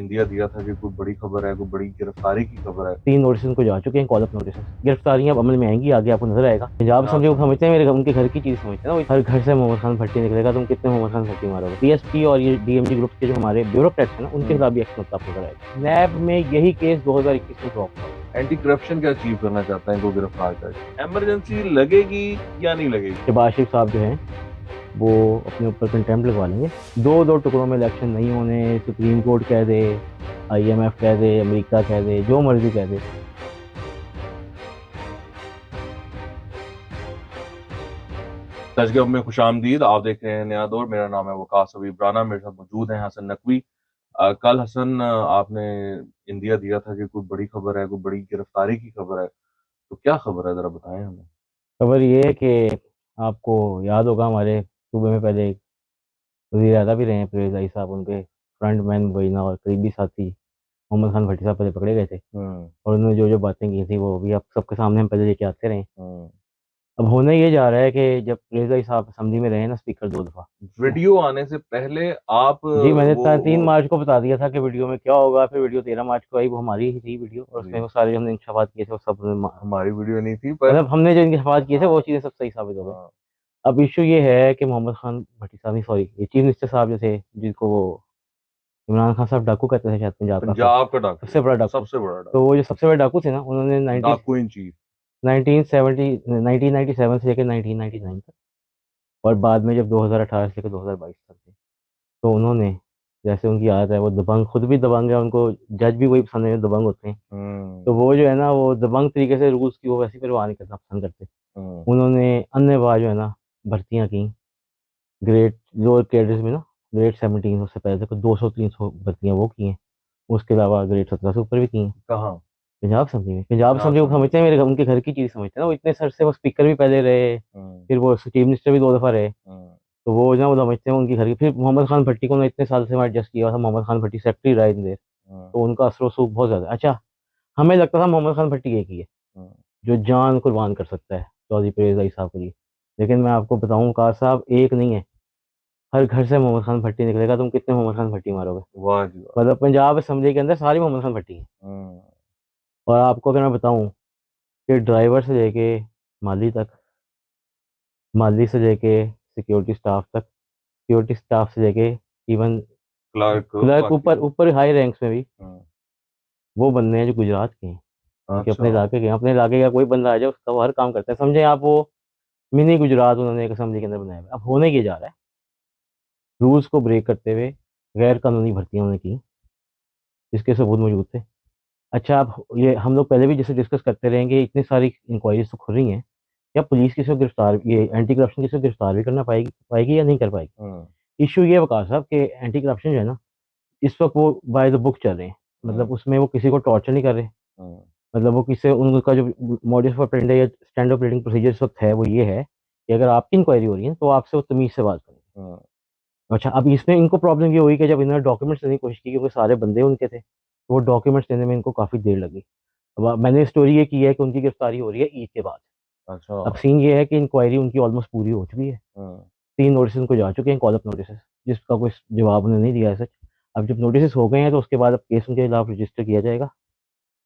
India दिया था कि कोई बड़ी खबर है, कोई बड़ी गिरफ्तारी की खबर है। 3 नोटिस उनको जा चुके हैं, कॉल अप नोटिस। गिरफ्तारियां अब अमल में आएंगी, आगे आपको नजर आएगा। पंजाब हाँ, असेंबली को समझते हैं, मेरे उनके घर की चीज समझते हैं ना। हर घर से मोहम्मद खान भट्टी निकलेगा, तुम कितने मोहम्मद खान भट्टी मारोगे। पीएसपी और ये डीएमजी ग्रुप के जो हमारे ब्यूरोक्रेट्स हैं ना, उनके खिलाफ भी एक्शन आपको नजर आएगा। नैब में यही केस 2021 में ड्रॉप हुआ। एंटी करप्शन क्या अचीव करना चाहता है इनको गिरफ्तार करके? इमरजेंसी लगेगी या नहीं लगेगी? शहबाज शरीफ साहब जो हैं वो अपने ऊपर कंटेम्प्ट लगवा लेंगे। दो दो टुकड़ों में इलेक्शन नहीं होने, सुप्रीम कोर्ट कह दे, आईएमएफ कह दे, अमेरिका कह दे, जो मर्जी कह दे। तजगब में खुशामदीद। आप देख रहे हैं नया दौर। मेरा नाम है वकास हबीब राना। मेरे साथ मौजूद हैं हसन नकवी। कल हसन, आपने इंडिया दिया था कि कोई बड़ी खबर है, कोई बड़ी गिरफ्तारी की खबर है। तो क्या खबर है, जरा बताएं हमें। खबर ये है कि आपको याद होगा, हमारे सूबे में पहले एक वज़ीर आला भी रहे हैं परवेज़ इलाही साहब, उनके फ्रंट मैन मुबैना और करीबी साथी मोहम्मद खान भट्टी साहब पहले पकड़े गए थे। हम्म। और उन्होंने जो जो बातें की थी वो भी आप सबके सामने हम पहले लेके आते रहे। हम्म। अब होने ये जा रहा है कि जब परवेज़ इलाही साहब असेंबली में रहे ना स्पीकर 2 दफा। वीडियो आने से पहले आप जी, मैंने वो 3 मार्च को बता दिया था कि वीडियो में क्या होगा। फिर वीडियो 13 मार्च को आई, वो हमारी ही थी वीडियो, और उसमें जी, वो सारे हमने इंतखाबात किए थे, वो सब हमारी वीडियो नहीं थी पर। मतलब हमने जो इंतखाबात किए थे वो चीज़ें सब सही साबित हो गई। हाँ, अब इशू ये है कि मोहम्मद खान भट्टी साहब, सॉरी, ये चीफ मिनिस्टर साहब जो थे, जिनको वो इमरान खान साहब डाकू कहते थे शायद, पंजाब का पंजाब का डाकू, सबसे बड़ा डाकू। सबसे बड़ा तो डाकू, वो जो सबसे बड़े डाकू थे ना, उन्होंने डाकू इन चीफ। 1997 से लेकर 1999 तक, और बाद में जब 2018 से लेकर 2022 तक थे, तो उन्होंने, जैसे उनकी आदत है, वो दबंग, खुद भी दबंग है, उनको जज भी वही पसंद है जो दबंग होते हैं। हम्म। तो वो जो है ना, वो दबंग तरीके से रूल्स की वो वैसी परवाह नहीं करना पसंद करते। हम्म। उन्होंने अन्यवाह जो है ना भर्तियां की, ग्रेड लोअर कैडर्स में ना, ग्रेड 17 उससे पहले तक 200-300 भर्तियां वो की हैं। उसके अलावा ग्रेड 17 से ऊपर भी की हैं। कहाँ? पंजाब असेंबली में, पंजाब पंजाब असेंबली को असेंबली। समझते हैं, मेरे उनके घर की चीज़ समझते हैं ना। वो इतने सर से वो स्पीकर भी पहले रहे, हम्म। फिर वो चीफ मिनिस्टर भी 2 दफा रहे। हम्म। तो वो ना वो समझते हैं उनकी घर की। फिर मोहम्मद खान भट्टी को ना इतने साल से मैं एडजस्ट किया हुआ था, मोहम्मद खान भट्टी सेक्रेटरी रहा इन देर, हम्म। तो उनका असर सूख बहुत ज़्यादा है। अच्छा, हमें लगता था मोहम्मद खान भट्टी एक ही है हम्म। जो जान कुर्बान कर सकता है चौधरी परवेज़ इलाही साहब के लिए। लेकिन मैं आपको बताऊं कार साहब, एक नहीं है, हर घर से मोहम्मद खान भट्टी निकलेगा, तुम कितने मोहम्मद खान भट्टी मारोगे। वाह जी वाह। मतलब पंजाब असेंबली के अंदर सारी मोहम्मद खान भट्टी है। हम्म। और आपको अगर मैं बताऊं कि ड्राइवर से लेके माली तक, माली से लेके सिक्योरिटी स्टाफ तक, सिक्योरिटी स्टाफ से लेके इवन क्लार्क क्लर्क, बाकी ऊपर लोग। ऊपर हाई रैंक्स में भी हम्म। वो बंदे हैं जो गुजरात के हैं, उनके अच्छा। अपने इलाके के हैं। अपने इलाके का कोई बंदा आ जाए उसका वो हर काम करता है, समझे आप। वो मिनी गुजरात उन्होंने एक असेंबली के अंदर बनाया हुआ है। अब होने ये जा रहा है, रूल्स को ब्रेक करते हुए गैर कानूनी भर्तियां उन्होंने की, जिसके सबूत मौजूद थे। अच्छा, आप ये हम लोग पहले भी जैसे डिस्कस करते रहेंगे, इतनी सारी इंक्वायरीज तो खुल रही हैं, क्या पुलिस किसी को गिरफ्तार, ये एंटी करप्शन किसी को गिरफ्तार भी करना पाएगी पाएगी या नहीं कर पाएगी। हम्म। इशू ये वकार साहब कि एंटी करप्शन जो है ना, इस वक्त वो बाय द बुक चल रहे हैं। मतलब हम्म। उसमें वो किसी को टॉर्चर नहीं कर रहे। हम्म। मतलब वो किसी उनका जो मॉडस ऑपरेंडी या स्टैंड ऑपरेटिंग प्रोसीजर इस वक्त है, वो ये है कि अगर आपकी इंक्वायरी हो रही है तो आपसे वो तमीज से बात करेंगे। हम्म। अच्छा, अब इसमें इनको प्रॉब्लम ये हुई कि जब इन्होंने डॉक्यूमेंट्स देने की कोशिश की, क्योंकि सारे बंदे उनके थे, तो वो डॉक्यूमेंट्स देने में इनको काफ़ी देर लगी। अब मैंने स्टोरी ये की है कि उनकी गिरफ्तारी हो रही है ईद के बाद। अच्छा। अब सीन ये है कि इंक्वायरी उनकी ऑलमोस्ट पूरी हो चुकी है। हम्म। 3 नोटिस उनको जा चुके हैं, कॉल अप नोटिस, जिसका कोई जवाब उन्होंने नहीं दिया है सच। अब जब नोटिस हो गए हैं तो उसके बाद अब केस उनके खिलाफ रजिस्टर किया जाएगा,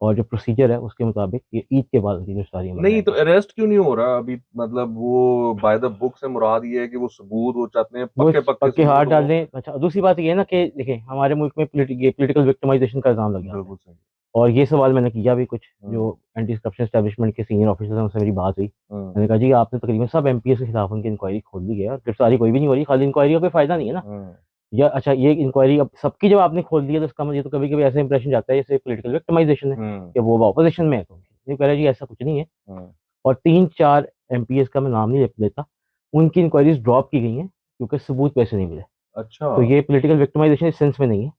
और जो प्रोसीजर है उसके मुताबिक ये ईद के बाद उनकी गिरफ्तारी अमल में नहीं तो आएगी। अरेस्ट क्यों नहीं हो रहा अभी? मतलब वो बाय द बुक से मुराद ये है कि वो सबूत, वो चाहते हैं वो पक्के पक्के पक्के हाथ सबूत डाल हो। दें। अच्छा, दूसरी बात ये है ना कि देखिए, हमारे मुल्क में पोलिटिकल विक्टिमाइजेशन का इल्जाम लग जाता है। बिल्कुल सही। और ये सवाल मैंने किया भी कुछ जो हम्म। एंटी करप्शन एस्टेब्लिशमेंट के सीनियर ऑफिसर्स हैं, उनसे मेरी बात हुई। हम्म। मैंने कहा जी, आपने तकरीबन सब एमपीएस के खिलाफ उनकी इंक्वायरी खोल दी है और गिरफ्तारी कोई भी नहीं हो रही। खाली इंक्वायरी का कोई फायदा नहीं है ना। हम्म। या अच्छा, ये इंक्वायरी अब सबकी जब आपने खोल दी है तो इसका मतलब, ये तो कभी कभी ऐसा इंप्रेशन जाता है जैसे पोलिटिकल विक्टिमाइजेशन है हम्म। कि वो अपोजिशन में है। तो ये कह रहा है जी ऐसा कुछ नहीं है। हम्म। और 3-4 एमपीएस का मैं नाम नहीं लेता, उनकी इंक्वायरीज ड्रॉप की गई हैं क्योंकि सबूत पैसे नहीं मिले। अच्छा। तो ये पॉलिटिकल विक्टिमाइजेशन इस सेंस में नहीं है।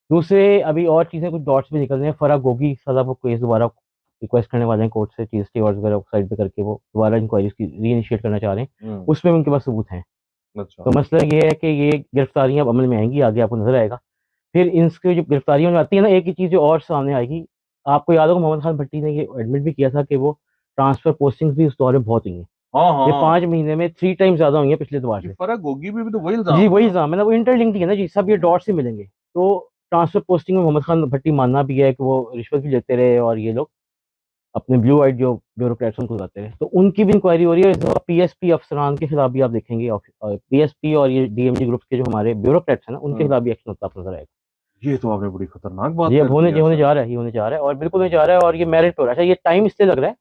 दूसरे अभी और चीज़ें, कुछ डॉट्स भी निकल रहे हैं। फराग गोगी साहब वो केस दोबारा रिक्वेस्ट करने वाले हैं कोर्ट से, टीएसटी और वगैरह साइड पे करके वो दोबारा इंक्वायरी की री इनिशिएट करना चाह रहे हैं। हम्म। उसमें भी उनके पास सबूत हैं। अच्छा। तो मसला ये है कि ये गिरफ्तारियां अब अमल में आएंगी, आगे आपको नजर आएगा। फिर इनकी जो गिरफ्तारियां में आती है ना, एक ही चीज़ जो और सामने आएगी, आपको याद होगा मोहम्मद खान भट्टी ने ये एडमिट भी किया था कि वो ट्रांसफर पोस्टिंग्स भी उस दौर में बहुत हुई हैं। हाँ ये हाँ। 5 महीने में 3 टाइम ज्यादा हुई है पिछले 2 बार ये से। फर्क होगी भी तो वही जी इल्जाम वही था। इल्जाम है ना, वो इंटरलिंक्ड है ना जी, सब ये डॉट से मिलेंगे। तो ट्रांसफर पोस्टिंग में मोहम्मद खान भट्टी मानना भी है कि वो रिश्वत भी लेते रहे और ये लोग अपने ब्लू आइट जो ब्यूरोक्रेट्स उनको लाते रहे, तो उनकी भी इंक्वायरी हो रही है। इस दफा पीएसपी अफसरान के खिलाफ भी आप देखेंगे, पीएसपी और ये डीएमजी ग्रुप्स के जो हमारे ब्यूरोक्रेट्स हैं ना, उनके खिलाफ भी एक्शन होता आपको नजर आएगा। ये तो आपने बड़ी खतरनाक बात ये अब कर दी है होने सर। जा रहा है, ये होने जा रहा है और बिल्कुल होने जा रहा है, और ये मेरिट पे हो रहा है। अच्छा, ये टाइम इसलिए लग रहा है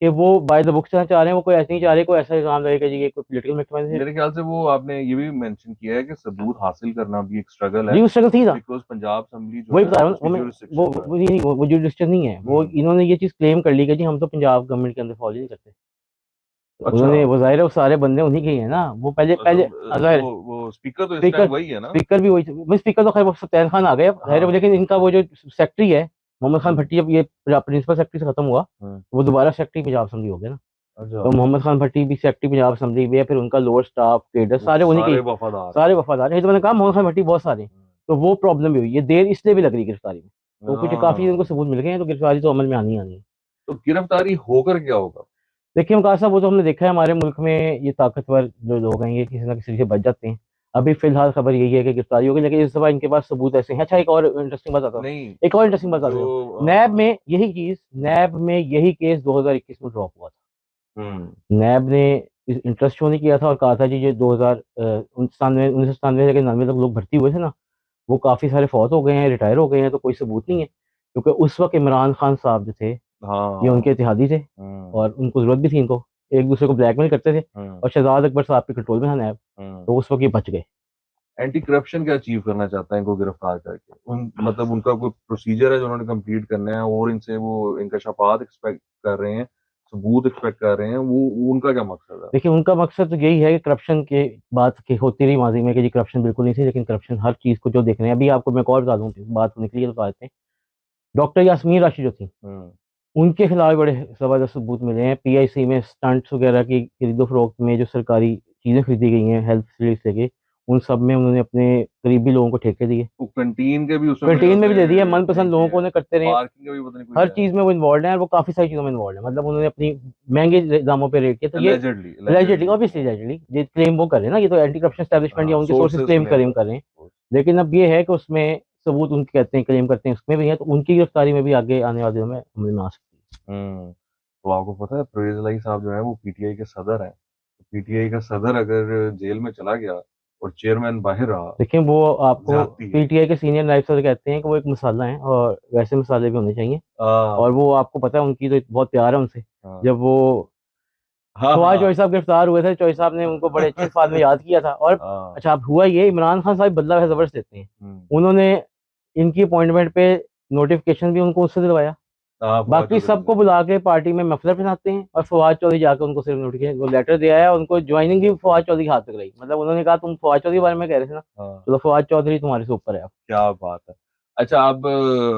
कि वो बाय द बुक चलना चाह रहे हैं, वो कोई ऐसे नहीं चाह रहे कोई ऐसा इल्जाम लगेगा जी ये कोई पोलिटिकल मैक्सिमाइजेशन। मेरे ख्याल से वो आपने ये भी मेंशन किया है कि सबूत हासिल करना भी एक स्ट्रगल जी है, वो स्ट्रगल थी था, बिकॉज पंजाब असेंबली जो वही है बता रहा हूँ उसकी वो मैं, jurisdiction में है। वो नहीं, वो जुडिशल नहीं है वो, इन्होंने ये चीज क्लेम कर ली कि जी हम तो पंजाब गवर्नमेंट के अंदर फॉलो नहीं करते। तो अच्छा, उन्होंने, वो जाहिर है वो सारे बंदे उन्हीं के ही है ना, वो पहले पहले जाहिर है। वो स्पीकर तो इस स्पीकर टाइम वही है ना। स्पीकर भी वही स्पीकर तो खैर वो सत्यान खान आ गए अब, जाहिर है, हाँ। लेकिन इनका वो जो सेक्रेटरी है मोहम्मद खान भट्टी, जब ये प्रिंसिपल सेक्रेटरी से खत्म हुआ, हम्म, वो दोबारा सेक्रेटरी पंजाब असेंबली हो गया ना। अच्छा, तो मोहम्मद खान भट्टी भी सेक्रेटरी पंजाब असेंबली में है, फिर उनका लोअर स्टाफ केडर वो सारे उन्हीं के सारे ही, वफादार हैं। सारे वफादार हैं। तो मैंने कहा मोहम्मद खान भट्टी बहुत सारे हैं। तो वो प्रॉब्लम भी हुई, ये देर इसलिए भी लग रही है गिरफ्तारी में, तो कुछ काफी उनको हाँ, सबूत मिल गए हैं, तो गिरफ्तारी तो अमल में आनी ही आनी है। तो गिरफ्तारी होकर क्या होगा? देखिए मुमताज साहब, वो तो हमने देखा है हमारे मुल्क में ये ताकतवर जो लोग हैं ये किसी ना किसी से बच जाते हैं। अभी फिलहाल खबर यही है कि गिरफ्तारी होगी, लेकिन इस दफा इनके पास सबूत ऐसे हैं। अच्छा, एक और इंटरेस्टिंग बात आता हूँ, नहीं, एक और इंटरेस्टिंग बात बताता हूँ। जो नैब में यही केस 2021 में ड्रॉप हुआ था। हम्म, नैब ने इंटरेस्ट शो नहीं किया था और कहा था जी ये 1997 के 99 तक लोग भर्ती हुए थे ना, वो काफी सारे फौत हो गए हैं, रिटायर हो गए हैं, तो कोई सबूत नहीं है, क्योंकि उस वक्त इमरान खान साहब जो थे ये उनके हाँ, इत्तेहादी थे हम्म, और उनको जरूरत भी थी इनको, एक दूसरे को ब्लैकमेल करते थे, हम्म, और शहजाद अकबर साहब के कंट्रोल में था नैब, हम्म। तो उस वक्त ये बच गए। एंटी करप्शन क्या अचीव करना चाहता है इनको गिरफ्तार करके? मतलब उनका कोई प्रोसीजर है जो उन्होंने कंप्लीट करना है, और इनसे वो इंकशाफात एक्सपेक्ट कर रहे हैं, सबूत एक्सपेक्ट कर रहे हैं, वो उनका क्या मकसद है? देखिए उनका मकसद तो यही है कि करप्शन के बात की होती रही माजी में कि जी करप्शन बिल्कुल नहीं थी, लेकिन करप्शन हर चीज को जो देख रहे हैं। अभी आपको मैं एक और बता दूं, बात निकली है तो बता देते हैं। डॉक्टर यास्मीन राशि जो थी, हम्म, उनके खिलाफ भी बड़े जबरदस्त सबूत मिले हैं। पीआईसी में स्टंट्स वगैरह की खरीदो फरोख्त में जो सरकारी चीजें खरीदी गई हैं हेल्थ फैसिलिटीज लेके, उन सब में उन्होंने अपने करीबी लोगों को ठेके दिए। वो कंटीन के भी उसमें बड़े कैंटीन में भी दे दिए, पैसे मनपसंद फेंके लोगों को हैं, उन्हें करते रहे, पार्किंग का भी पता नहीं कोई हर है। चीज में वो इन्वॉल्व है और वो काफी सारी चीजों में इन्वॉल्व है। मतलब उन्होंने अपनी महंगे दामों पे रेट किया, तो ये allegedly, allegedly, allegedly. Obviously allegedly ये क्लेम वो कर रहे हैं ना, ये तो एंटी करप्शन एस्टैब्लिशमेंट या हाँ, उनके सोर्सेज सोर्सेस क्लेम क्लेम कर कर रहे हैं। रहे हैं। लेकिन अब ये है कि उसमें सबूत उनके कहते हैं, क्लेम करते हैं, उसमें भी है, तो उनकी गिरफ्तारी में भी आगे आने वाले दिनों में अमल में आ सकती है। तो आपको पता है परवेज इलाही साहब जो है वो पीटीआई के सदर हैं। पीटीआई का सदर अगर जेल में चला गया और चेयरमैन बाहर रहा, देखिए वो आपको ज्यादती है। पीटीआई के सीनियर नायब सदर कहते हैं कि वो एक मसाला है और वैसे मसाले भी होने चाहिए, और हाँ, वो आपको पता है उनकी तो बहुत प्यार है उनसे। हाँ, जब वो हाँ, फवाद हाँ, चौधरी साहब गिरफ्तार हुए थे, चौधरी साहब ने उनको बड़े अच्छे अल्फाज में याद किया था। और हाँ, अच्छा, अब हुआ ये, इमरान खान साहब बदला वैसे जबरदस्त देते हैं, हम्म, उन्होंने इनकी अपॉइंटमेंट पे नोटिफिकेशन भी उनको उससे दिलवाया, हाँ, फवाद बाकी चौधरी सबको से। बुला के पार्टी में मफलर पहनाते हैं, और फवाद चौधरी जाकर उनको सिर्फ नोटिफिकेशन वो लेटर दिया है, उनको ज्वाइनिंग भी फवाद चौधरी के हाथ तक रही। मतलब उन्होंने कहा तुम फवाद चौधरी के बारे में कह रहे थे ना, हाँ, चलो फवाद चौधरी तुम्हारे से ऊपर है अब। क्या बात है। अच्छा, अब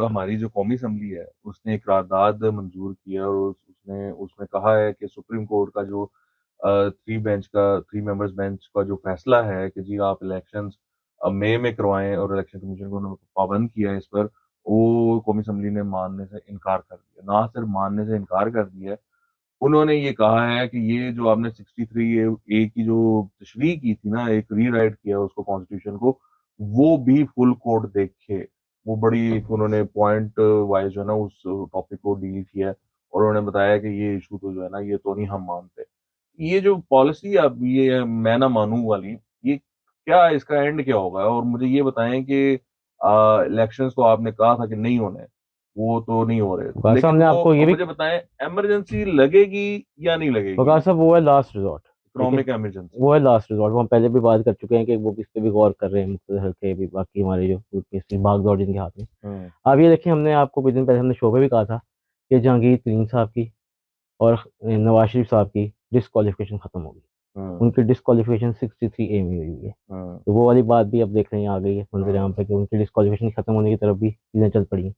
हमारी जो कौमी असम्बली है उसने एक करारदाद मंजूर किया और उसने उसमें कहा है कि सुप्रीम कोर्ट का जो थ्री मेंबर्स बेंच का जो फैसला है कि जी आप इलेक्शंस मई में करवाएं, और इलेक्शन कमीशन को उन्होंने पाबंद किया है इस पर, वो कौमी असम्बली ने मानने से इनकार कर दिया। ना सिर्फ मानने से इनकार कर दिया है, उन्होंने ये कहा है कि ये जो आपने 63 ए की जो तशरीह की थी ना, एक रीराइट किया उसको कॉन्स्टिट्यूशन को, वो भी फुल कोर्ट देखे। वो बड़ी एक उन्होंने पॉइंट वाइज जो है ना उस टॉपिक को डील किया है, और उन्होंने बताया कि ये इशू तो जो है ना ये तो नहीं हम मानते। ये जो पॉलिसी अब ये मैं ना मानूं वाली, ये क्या इसका एंड क्या होगा? और मुझे ये बताएं कि इलेक्शंस तो आपने कहा था कि नहीं होने, वो तो नहीं हो रहे, वकास साहब लेकिन ने वो आपको ये अब भी, मुझे बताएं इमरजेंसी लगेगी या नहीं लगेगी? वकास साहब वो है लास्ट रिजॉर्ट। ठीक है, इकोनॉमिक इमरजेंसी। वो है लास्ट रिजॉर्ट, वो हम पहले भी बात कर चुके हैं कि वो इस पे भी गौर कर रहे हैं मुख्तलिफ हल्के भी, बाकी हमारे जो केस भाग दौड़ जिनके हाथ में। हम्म, अब ये देखिए, हमने आपको कुछ दिन पहले हमने शो पे भी कहा था कि जहांगीर तरीन साहब की और नवाज शरीफ साहब की डिसक्वालिफिकेशन खत्म हो गई। हम्म, उनकी डिसक्वालिफिकेशन 63A में हुई है, हम्म, तो वो वाली बात भी अब देख रहे हैं आ गई है मंजर आम हम्म, पे कि उनकी डिसक्वालिफिकेशन खत्म होने की तरफ भी चीज़ें चल पड़ी हैं।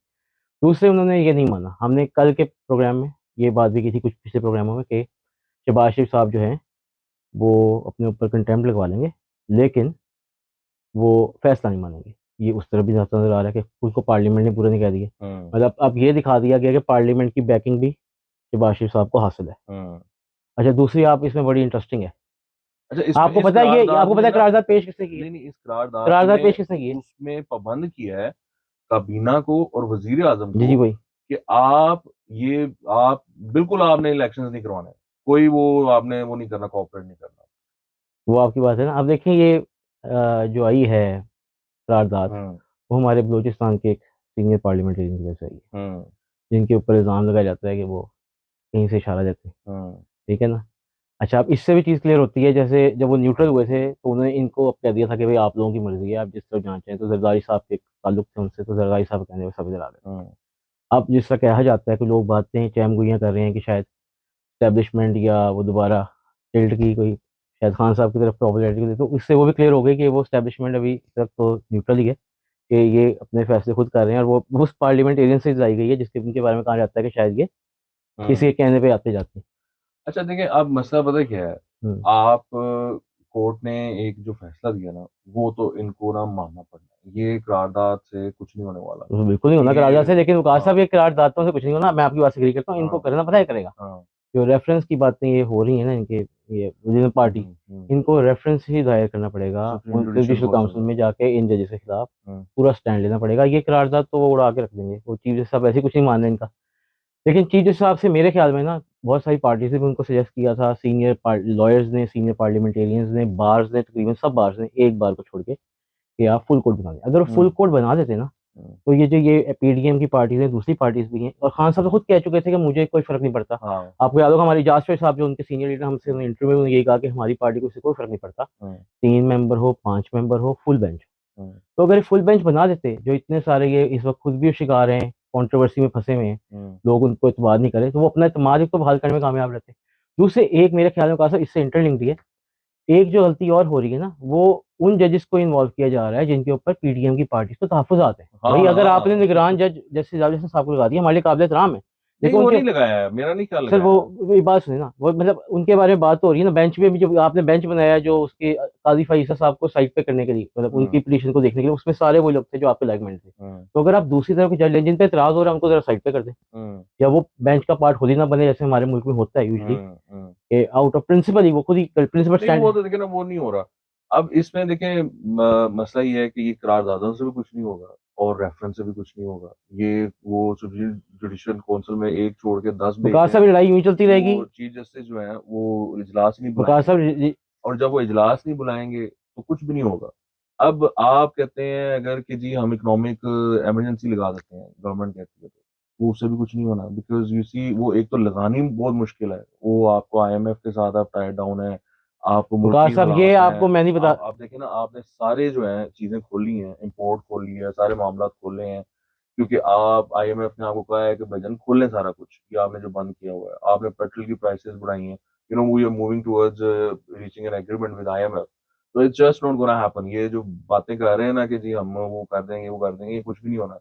दूसरे, उन्होंने ये नहीं माना, हमने कल के प्रोग्राम में ये बात भी की थी कुछ पिछले प्रोग्रामों में, कि शहबाज शरीफ साहब जो हैं वो अपने ऊपर कंटेम्प्ट लगवा लेंगे, लेकिन वो फैसला नहीं मानेंगे। ये उस तरफ भी जाता नजर आ रहा है कि उसको पार्लियामेंट ने पूरा नहीं कह दिया। हम्म, मतलब अब ये दिखा दिया गया कि पार्लियामेंट की बैकिंग भी शहबाज शरीफ साहब को हासिल है। हम्म। अच्छा, दूसरी आप इसमें बड़ी इंटरेस्टिंग है, अच्छा, इसमें इस आपको करारदाद पता में है ना, करारदाद पेश किसने की है? नहीं नहीं, इस करारदाद करारदाद में पेश किसने की है? उसमें पाबंद किया है काबीना को और वजीर आजम जी, जी, को वही। कि आप बिल्कुल आपने इलेक्शंस नहीं करवाने, कोई वो आपने वो नहीं करना, कोऑपरेट नहीं करना। वो आपकी बात है ना। अब देखिए ये जो आई है करारदाद, हम्म। वो हमारे बलूचिस्तान के एक सीनियर पार्लियामेंटेरियन की वजह से आई है, हम्म। जिनके ऊपर इल्ज़ाम लगाया जाता है कि वो कहीं से इशारा देते हैं, हम्म। ठीक है ना? अच्छा, अब इससे भी चीज़ क्लियर होती है, जैसे जब वो न्यूट्रल हुए थे तो उन्होंने इनको अब कह दिया था कि भाई आप लोगों की मर्ज़ी है, आप जिस तरफ जाना चाहें। तो ज़रदारी साहब के ताल्लुक थे उनसे, तो ज़रदारी साहब कहने पे सब इधर आ गए। हम्म। अब जिस तरह कहा जाता है कि लोग बातें चहमगोइयाँ कर रहे हैं कि शायद एस्टेब्लिशमेंट या वो दोबारा टिल्ट की कोई शायद खान साहब की तरफ पॉपुलैरिटी को, तो इससे वो भी क्लियर हो गई कि वो एस्टेब्लिशमेंट अभी तक तो न्यूट्रल ही है, कि ये अपने फैसले खुद कर रहे हैं, और वो उस पार्लियामेंटेरियन से लाई गई है जिसके उनके बारे में कहा जाता है कि शायद ये किसी हम्म। के कहने पे आते जाते हैं। अच्छा देखिए, अब मसला पता है क्या है? हम्म। आप कोर्ट ने एक जो फैसला दिया ना, वो तो इनको ना मानना पड़ना है। ये करारदाद से कुछ नहीं होने वाला। तो बिल्कुल नहीं होना ये करारदाद से, लेकिन वकार हाँ। साहब ये करारदादों से कुछ नहीं होना। मैं आपकी बात से एग्री करता हूँ, इनको हाँ। करना पता है करेगा। हाँ। जो रेफरेंस की बातें ये हो रही है ना, इनके ये विजिटिंग पार्टी, हम्म। इनको रेफरेंस ही दायर करना पड़ेगा सुप्रीम उन जुडिशल जुडिशल काउंसिल काउंसिल में। में जाके इन जजेस के खिलाफ हम्म। पूरा स्टैंड लेना पड़ेगा। ये करारदाद तो वो उड़ा के रख देंगे, वो चीफ जस्टिस साहब ऐसे कुछ नहीं मान रहे इनका। लेकिन चीफ जस्टिस साहब से मेरे ख्याल में ना बहुत सारी पार्टी से भी उनको सजेस्ट किया था, सीनियर लॉयर्स ने, सीनियर पार्लियामेंटेरियंस ने, बार्स ने, तकरीबन सब बार्स ने एक बार को छोड़ के, कि आप फुल कोड बना दें। अगर वो फुल हम्म। कोड बना देते ना, हम्म। तो ये जो ये पीडीएम की पार्टीज हैं, दूसरी पार्टीज भी हैं, और खान साहब तो खुद कह चुके थे कि मुझे कोई फर्क नहीं पड़ता। हाँ। आपको याद होगा हमारी जासफर साहब जो उनके सीनियर लीडर, हमसे हम्म। उन्होंने इंटरव्यू में यही कहा कि हमारी पार्टी को इससे कोई फर्क नहीं पड़ता, हम्म। 3 मेंबर हो, 5 मेंबर हो, फुल बेंच। हम्म। तो अगर फुल बेंच बना देते, जो इतने सारे ये इस वक्त खुद भी शिकार हैं, कंट्रोवर्सी में फंसे हुए हैं, हम्म। लोग उनको इतबार नहीं करे, तो वो अपना इतमाद एक तो बहाल करने में कामयाब रहते। दूसरे एक मेरे ख्याल में कहा सर इससे इंटरलिंक्ड है, एक जो गलती और हो रही है ना, वो उन जजेस को इन्वॉल्व किया जा रहा है जिनके ऊपर पीडीएम की पार्टी को तहफुजात है। हाँ। भाई अगर आपने हाँ। निगरान जज जस्टिस जैसे साहब को लगा दिया, हमारे लिए काबिल एहतराम है, नहीं, लेकिन वो उनके, नहीं लगाया है, मेरा नहीं ख्याल सर लगाया है। वो ये बात सुने ना, वो मतलब उनके बारे में बात तो हो रही है ना, बेंच पे भी जो आपने बेंच बनाया है, जो उसके काजी फईसा साहब को साइड पे करने के लिए, मतलब हम्म। उनकी पिटीशन को देखने के लिए, उसमें सारे वो लोग थे जो आपके लाइक माइंड थे। हम्म। तो अगर आप दूसरी तरफ के जज लें जिन पे एतराज हो रहा है, उनको जरा साइड पे कर दें, हम्म। या वो बेंच का पार्ट खुद ही ना बने, जैसे हमारे मुल्क में होता है usually, hmm. Hmm. Out of principle ही वो खुद ही प्रिंसिपल नहीं, स्टैंड। वो तो देखिए ना, वो नहीं हो रहा। अब इसमें देखें, मसला ये है कि ये करारदादों से भी कुछ नहीं होगा और रेफरेंस से भी कुछ नहीं होगा। ये वो सुप्रीम जुडिशल काउंसिल में एक छोड़ के 10 वकार भेज दें। साहब लड़ाई यूं ही चलती रहेगी। वो चीफ जस्टिस जो है वो इजलास नहीं वकार बुलाएंगे, साहब और जब वो इजलास नहीं बुलाएंगे तो कुछ भी नहीं होगा। अब आप कहते हैं अगर कि जी हम इकोनॉमिक इमरजेंसी लगा देते हैं, गवर्नमेंट कहती है, तो वो उससे भी कुछ नहीं होना। बिकॉज यू सी, वो एक तो लगानी बहुत मुश्किल है, वो आपको आईएमएफ के साथ आप टाइड डाउन है, आप वकार मुल्की साहब ये हालात हैं। आपको मैं नहीं बता। आप देखिए ना, आपने सारे जो है चीजें खोली हैं, इंपोर्ट खोल लिया है, सारे मामला खोले हैं, क्योंकि आप आईएमएफ ने आपको कहा है कि भाईजान खोल लें सारा कुछ, ये आपने जो बंद किया हुआ है। आपने पेट्रोल की प्राइसेस बढ़ाई हैं, you know we are moving towards reaching an agreement with IMF. तो it's just not gonna happen. ये जो बातें कर रहे हैं ना कि जी हम वो कर देंगे, वो कर देंगे, ये कुछ भी नहीं होना।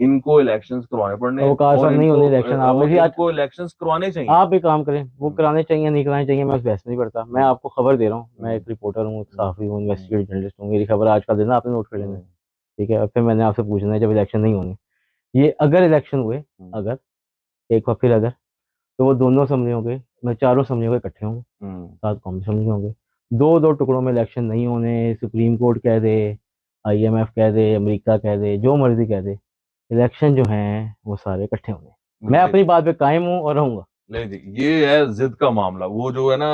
इनको इलेक्शंस करवाने पड़ने हैं, वकार साहब नहीं होने इलेक्शन, आप और मुझे आज इनको इलेक्शंस करवाने चाहिए। आप एक काम करें, वो हम्म। कराने चाहिए नहीं कराने चाहिए, मैं उस बहस में नहीं पड़ता। मैं हम्म। आपको खबर दे रहा हूँ, मैं हम्म। एक रिपोर्टर हूँ, एक हम्म। सहाफ़ी हूँ, हम्म। इन्वेस्टिगेटिव जर्नलिस्ट हूँ, मेरी खबर आज का देना आपने नोट कर लेना है, हम्म। ठीक है? और फिर मैंने आपसे पूछना है जब इलेक्शन नहीं होंगे, ये अगर इलेक्शन हुए, हम्म। अगर एक बार फिर अगर, तो वो दोनों समझे होंगे, मैं चारों समझे होंगे इकट्ठे होंगे, हम्म। सात कौमी समझे होंगे, दो दो टुकड़ों में इलेक्शन नहीं होने, सुप्रीम कोर्ट कह दे, आईएमएफ कह दे, अमेरिका कह दे, जो मर्जी कह दे, इलेक्शन जो हैं वो सारे इकट्ठे होंगे। मैं नहीं अपनी बात पे कायम हूँ और रहूंगा। नहीं जी, ये है जिद का मामला। वो जो है ना,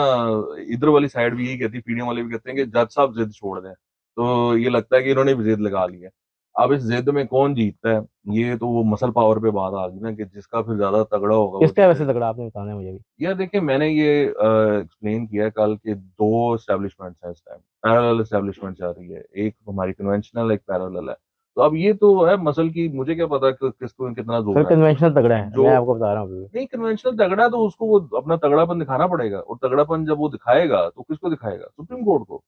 इधर वाली साइड भी यही कहती है, पीडीएम वाले भी कहते हैं कि जज साहब जिद छोड़ दें। तो ये लगता है कि इन्होंने भी जिद लगा ली है। अब इस जिद में कौन जीतता है, ये तो वो मसल पावर पे बात आ गई ना, कि जिसका फिर ज्यादा तगड़ा होगा वो किसका है वैसे जीतेगा। तगड़ा, आपने बताना है मुझे भी। यार देखिए, मैंने ये एक्सप्लेन किया कल के दो एस्टेब्लिशमेंट्स हैं इस टाइम, पैरेलल एस्टेब्लिशमेंट चल रही है, एक हमारी कन्वेंशनल, एक पैरेलल है। तो अब ये तो है मसल की, मुझे क्या पता कि किसको कितना सर जोर है। कन्वेंशनल तगड़ा है, जो मैं आपको बता रहा हूँ अभी। नहीं कन्वेंशनल तगड़ा, तो उसको वो अपना तगड़ापन दिखाना पड़ेगा, और तगड़ापन जब वो दिखाएगा तो किसको दिखाएगा? सुप्रीम कोर्ट को।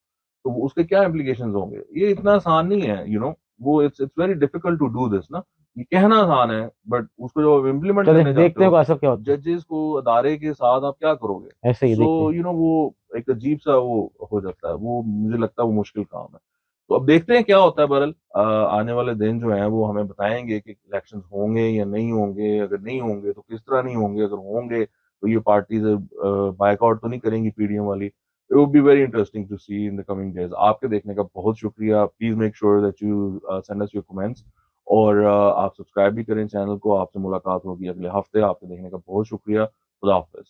तो उसके क्या इम्प्लीकेशंस होंगे? ये इतना आसान नहीं है, वो it's it's very difficult to do this ना। ये कहना आसान है, बट उसको जब आप इम्प्लीमेंट चले करने जाते देखते हैं हो, कासब क्या होता है। जजेस को, अदारे के साथ आप क्या करोगे? ऐसे ही देखते सो हैं। वो एक अजीब सा वो हो जाता है, वो मुझे लगता है वो मुश्किल काम है। तो अब देखते हैं क्या होता है बहरहाल। आने वाले दिन जो है वो हमें बताएंगे कि इलेक्शंस होंगे या नहीं होंगे। अगर नहीं होंगे तो किस तरह नहीं होंगे, अगर होंगे तो ये पार्टीज बायकआउट तो नहीं करेंगी, पीडीएम वाली। It would be very interesting to see in the coming days. आपके देखने का बहुत शुक्रिया। Please make sure that you send us your comments और आप सब्सक्राइब भी करें चैनल को। आपसे मुलाकात होगी अगले हफ्ते। आपके देखने का बहुत शुक्रिया। खुदा हाफ़िज़।